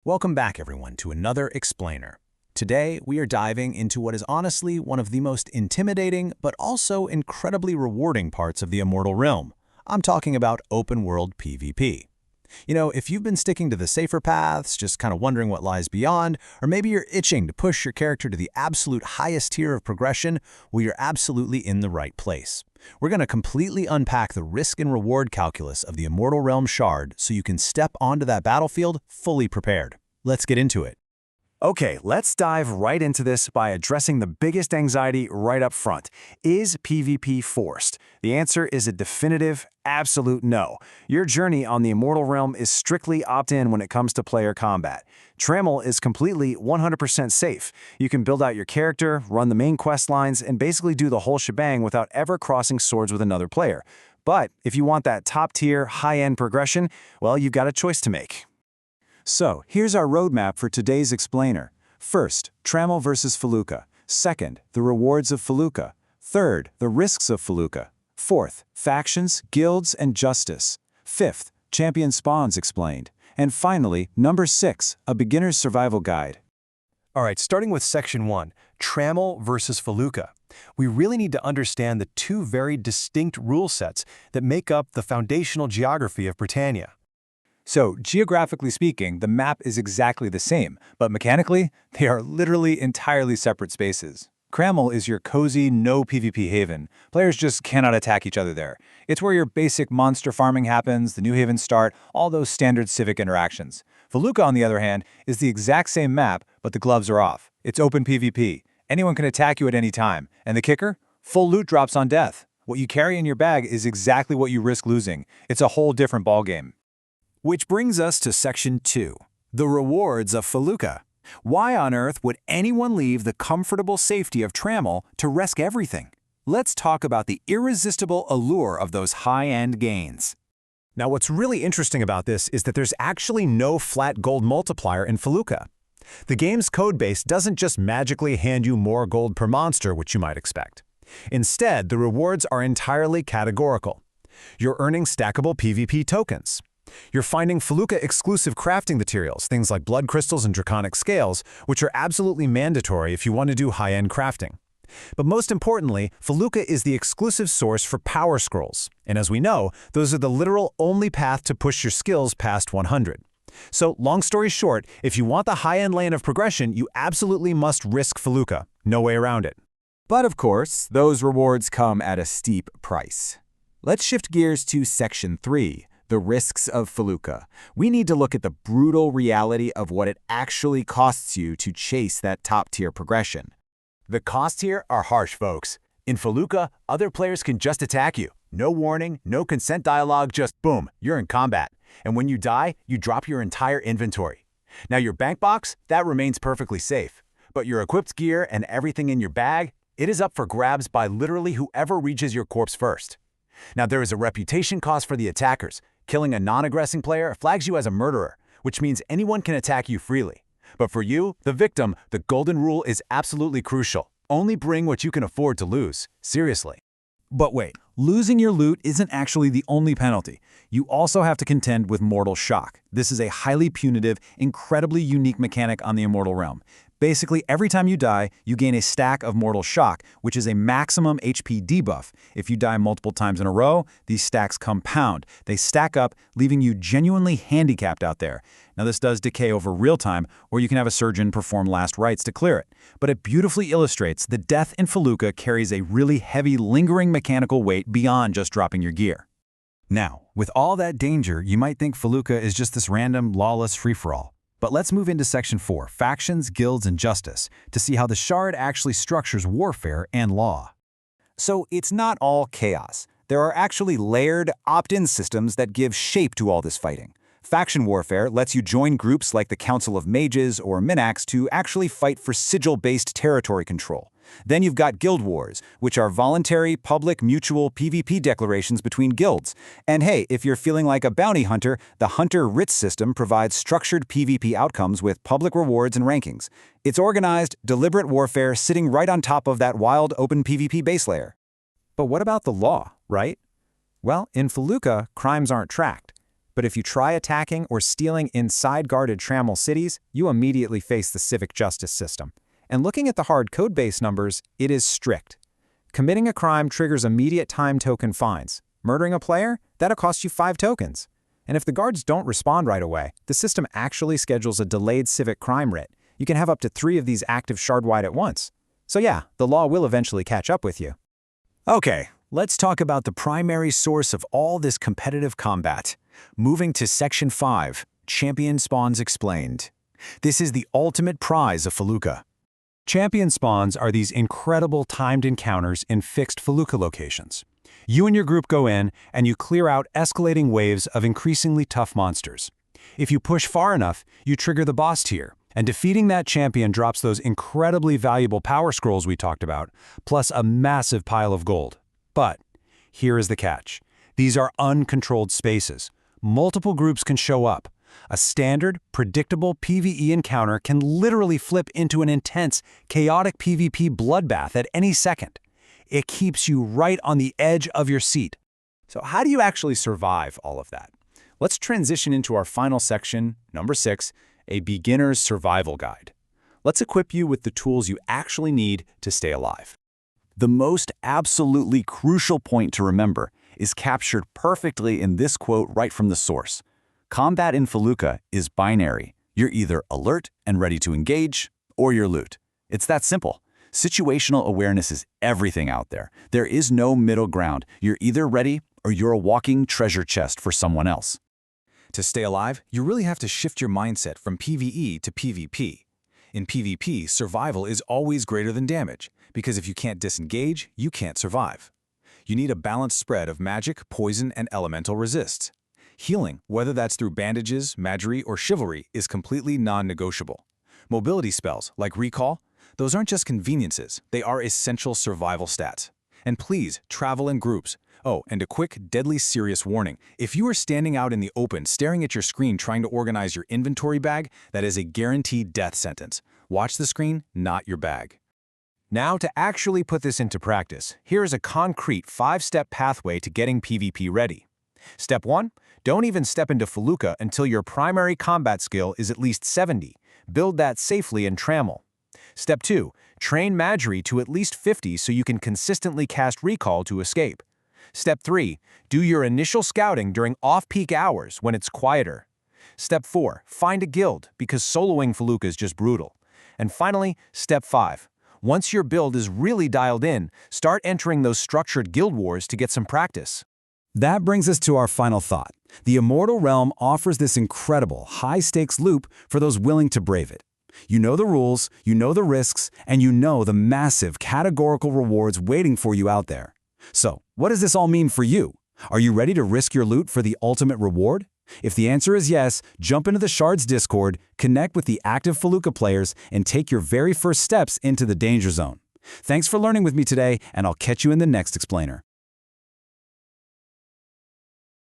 Welcome back, everyone, to another explainer. Today, we are diving into what is honestly one of the most intimidating but also incredibly rewarding parts of the Immortal Realm. I'm talking about open-world PvP. If you've been sticking to the safer paths, just kind of wondering what lies beyond, or maybe you're itching to push your character to the absolute highest tier of progression, well, you're absolutely in the right place. We're going to completely unpack the risk and reward calculus of the Immortal Realm Shard so you can step onto that battlefield fully prepared. Let's get into it. Okay, let's dive right into this by addressing the biggest anxiety right up front. Is PvP forced? The answer is a definitive, absolute no. Your journey on the Immortal Realm is strictly opt-in when it comes to player combat. Trammel is completely 100% safe. You can build out your character, run the main quest lines, and basically do the whole shebang without ever crossing swords with another player. But if you want that top-tier, high-end progression, well, you've got a choice to make. So, here's our roadmap for today's explainer. First, Trammel versus Felucca. Second, the rewards of Felucca. Third, the risks of Felucca. Fourth, factions, guilds, and justice. Fifth, champion spawns explained. And finally, number 6, a beginner's survival guide. All right, starting with Section 1, Trammel versus Felucca. We really need to understand the two very distinct rule sets that make up the foundational geography of Britannia. So, geographically speaking, the map is exactly the same, but mechanically, they are literally entirely separate spaces. Trammel is your cozy, no PvP haven. Players just cannot attack each other there. It's where your basic monster farming happens, the new havens start, all those standard civic interactions. Felucca, on the other hand, is the exact same map, but the gloves are off. It's open PvP. Anyone can attack you at any time. And the kicker? Full loot drops on death. What you carry in your bag is exactly what you risk losing. It's a whole different ballgame. Which brings us to Section 2, the rewards of Felucca. Why on earth would anyone leave the comfortable safety of Trammel to risk everything? Let's talk about the irresistible allure of those high-end gains. Now, what's really interesting about this is that there's actually no flat gold multiplier in Felucca. The game's codebase doesn't just magically hand you more gold per monster, which you might expect. Instead, the rewards are entirely categorical. You're earning stackable PvP tokens. You're finding Felucca-exclusive crafting materials, things like blood crystals and draconic scales, which are absolutely mandatory if you want to do high-end crafting. But most importantly, Felucca is the exclusive source for power scrolls, and as we know, those are the literal only path to push your skills past 100. So, long story short, if you want the high-end lane of progression, you absolutely must risk Felucca. No way around it. But of course, those rewards come at a steep price. Let's shift gears to Section 3. The risks of Felucca. We need to look at the brutal reality of what it actually costs you to chase that top-tier progression. The costs here are harsh, folks. In Felucca, other players can just attack you. No warning, no consent dialogue, just boom, you're in combat. And when you die, you drop your entire inventory. Now your bank box, that remains perfectly safe. But your equipped gear and everything in your bag, it is up for grabs by literally whoever reaches your corpse first. Now there is a reputation cost for the attackers. Killing a non-aggressing player flags you as a murderer, which means anyone can attack you freely. But for you, the victim, the golden rule is absolutely crucial. Only bring what you can afford to lose. Seriously. But wait, losing your loot isn't actually the only penalty. You also have to contend with Mortal Shock. This is a highly punitive, incredibly unique mechanic on the Immortal Realm. Basically, every time you die, you gain a stack of Mortal Shock, which is a maximum HP debuff. If you die multiple times in a row, these stacks compound. They stack up, leaving you genuinely handicapped out there. Now, this does decay over real time, or you can have a surgeon perform last rites to clear it. But it beautifully illustrates that death in Felucca carries a really heavy, lingering mechanical weight beyond just dropping your gear. Now, with all that danger, you might think Felucca is just this random, lawless free-for-all. But let's move into Section 4, Factions, Guilds, and Justice, to see how the Shard actually structures warfare and law. So it's not all chaos. There are actually layered, opt-in systems that give shape to all this fighting. Faction warfare lets you join groups like the Council of Mages or Minax to actually fight for sigil-based territory control. Then you've got guild wars, which are voluntary, public, mutual PvP declarations between guilds. And hey, if you're feeling like a bounty hunter, the Hunter Writ system provides structured PvP outcomes with public rewards and rankings. It's organized, deliberate warfare sitting right on top of that wild open PvP base layer. But what about the law, right? Well, in Felucca, crimes aren't tracked. But if you try attacking or stealing inside guarded Trammel cities, you immediately face the civic justice system. And looking at the hard codebase numbers, it is strict. Committing a crime triggers immediate time token fines. Murdering a player? That'll cost you 5 tokens. And if the guards don't respond right away, the system actually schedules a delayed civic crime writ. You can have up to 3 of these active shard-wide at once. So yeah, the law will eventually catch up with you. Okay, let's talk about the primary source of all this competitive combat. Moving to Section 5, Champion Spawns Explained. This is the ultimate prize of Felucca. Champion spawns are these incredible timed encounters in fixed Felucca locations. You and your group go in, and you clear out escalating waves of increasingly tough monsters. If you push far enough, you trigger the boss tier, and defeating that champion drops those incredibly valuable power scrolls we talked about, plus a massive pile of gold. But here is the catch. These are uncontrolled spaces. Multiple groups can show up. A standard, predictable PvE encounter can literally flip into an intense, chaotic PvP bloodbath at any second. It keeps you right on the edge of your seat. So how do you actually survive all of that? Let's transition into our final section, number 6, a beginner's survival guide. Let's equip you with the tools you actually need to stay alive. The most absolutely crucial point to remember is captured perfectly in this quote right from the source. Combat in Felucca is binary. You're either alert and ready to engage, or you're loot. It's that simple. Situational awareness is everything out there. There is no middle ground. You're either ready or you're a walking treasure chest for someone else. To stay alive, you really have to shift your mindset from PvE to PvP. In PvP, survival is always greater than damage, because if you can't disengage, you can't survive. You need a balanced spread of magic, poison, and elemental resists. Healing, whether that's through bandages, magery, or chivalry, is completely non-negotiable. Mobility spells, like Recall, those aren't just conveniences, they are essential survival stats. And please, travel in groups. Oh, and a quick, deadly serious warning. If you are standing out in the open, staring at your screen trying to organize your inventory bag, that is a guaranteed death sentence. Watch the screen, not your bag. Now, to actually put this into practice, here is a concrete 5-step pathway to getting PvP ready. Step 1, don't even step into Felucca until your primary combat skill is at least 70. Build that safely in Trammel. Step 2, train Magery to at least 50 so you can consistently cast Recall to escape. Step 3, do your initial scouting during off-peak hours when it's quieter. Step 4, find a guild because soloing Felucca is just brutal. And finally, Step 5, once your build is really dialed in, start entering those structured guild wars to get some practice. That brings us to our final thought. The Immortal Realm offers this incredible, high-stakes loop for those willing to brave it. You know the rules, you know the risks, and you know the massive categorical rewards waiting for you out there. So, what does this all mean for you? Are you ready to risk your loot for the ultimate reward? If the answer is yes, jump into the Shards Discord, connect with the active Felucca players, and take your very first steps into the danger zone. Thanks for learning with me today, and I'll catch you in the next explainer.